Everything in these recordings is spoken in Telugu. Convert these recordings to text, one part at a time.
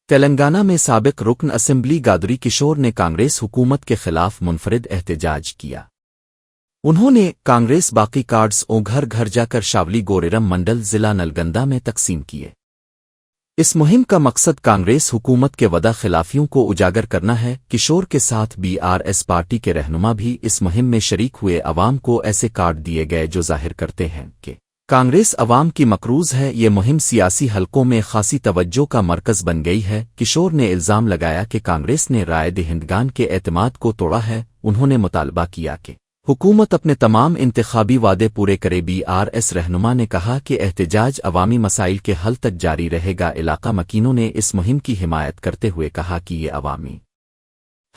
तेलंगाना में साबिक रुकन असेंबली गादरी किशोर ने कांग्रेस हुकूमत के खिलाफ मुनफरिद एहतजाज किया। उन्होंने कांग्रेस बाकी कार्ड्स और घर घर जाकर शावली गोरेरम मंडल जिला नलगंदा में तकसीम किए। इस मुहिम का मकसद कांग्रेस हुकूमत के वदा खिलाफियों को उजागर करना है। किशोर के साथ बीआरएस पार्टी के रहनुमा भी इस मुहिम में शरीक हुए। अवाम को ऐसे कार्ड दिए गए जो जाहिर करते हैं कि कांग्रेस अवाम की मकरूज है। ये मुहिम सियासी हलकों में खासी तवज्जो का मरकज बन गई है। किशोर ने इल्जाम लगाया कि कांग्रेस ने राय दहिंदगान के एतमाद को तोड़ा है। उन्होंने मुतालबा किया कि हुकूमत अपने तमाम इंतखाबी वादे पूरे करे। बीआरएस रहनुमा ने कहा कि एहतजाज अवामी मसाइल के हल तक जारी रहेगा। इलाका मकीनों ने इस मुहिम की हिमायत करते हुए कहा कि ये अवामी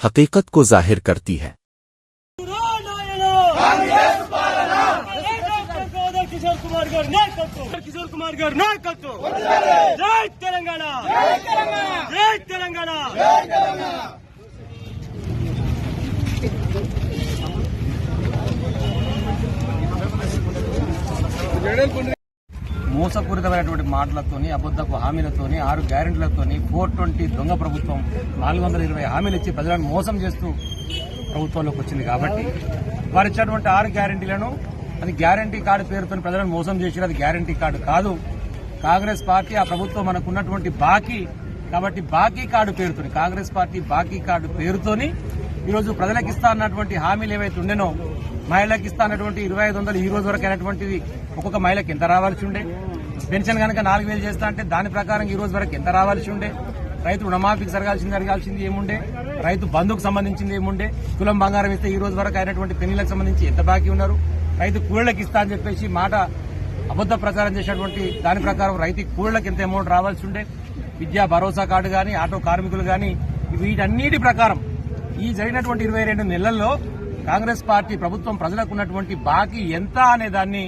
हकीकत को जाहिर करती है। किशोर कुमार गाరు నాయకత్వం జై తెలంగాణ జై తెలంగాణ జై తెలంగాణ మోసపూరితమైనటువంటి మాటలతోని అబద్ధపు హామీలతోని 6 గ్యారెంటీలతోని 420 దొంగ ప్రభుత్వం 420 హామీలు ఇచ్చి ప్రజలను మోసం చేస్తూ ప్రభుత్వంలోకి వచ్చింది కాబట్టి వారు ఇచ్చినటువంటి 6 గ్యారెంటీలను అది గ్యారెంటీ కార్డు పేరుతో ప్రజలను మోసం చేసి అది గ్యారెంటీ కార్డు కాదు। కాంగ్రెస్ పార్టీ ఆ ప్రభుత్వం మనకున్నటువంటి బాకీ కాబట్టి బాకీ కార్డు పేరుతోని కాంగ్రెస్ పార్టీ బాకీ కార్డు పేరుతోని ఈరోజు ప్రజలకు ఇస్తా అన్నటువంటి హామీలు ఏవైతే ఉండేనో మహిళలకు ఇస్తా అన్నటువంటి 2500 ఈ రోజు వరకు అయినటువంటిది ఒక్కొక్క మహిళకి ఎంత రావాల్సి ఉండే, పెన్షన్ కనుక 4000 చేస్తా అంటే దాని ప్రకారం ఈ రోజు వరకు ఎంత రావాల్సి ఉండే, రైతు రుణమాఫీకి జరగాల్సింది ఏముండే, రైతు బంధుకు సంబంధించింది ఏముండే, తులం బంగారం ఇస్తే ఈ రోజు వరకు అయినటువంటి పెన్నులకు సంబంధించి ఎంత బాకీ ఉన్నారు, రైతు కూలీలకు ఇస్తా అని చెప్పేసి మాట అబద్ధ ప్రచారం చేసినటువంటి దాని ప్రకారం రైతు కూలీలకు ఎంత అమౌంట్ రావాల్సి ఉండే, విద్యా భరోసా కార్డు గాని ఆటో కార్మికులు గాని వీటన్నిటి ప్రకారం ఈ జరిగినటువంటి 22 నెలల్లో కాంగ్రెస్ పార్టీ ప్రభుత్వం ప్రజలకు ఉన్నటువంటి బాకీ ఎంత అనే దాన్ని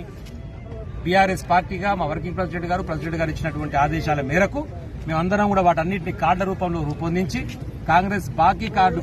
బీఆర్ఎస్ పార్టీగా మా వర్కింగ్ ప్రెసిడెంట్ గారు ఇచ్చినటువంటి ఆదేశాల మేరకు మేమందరం కూడా వాటన్నిటిని కార్డుల రూపంలో రూపొందించి కాంగ్రెస్ బాకీ కార్డు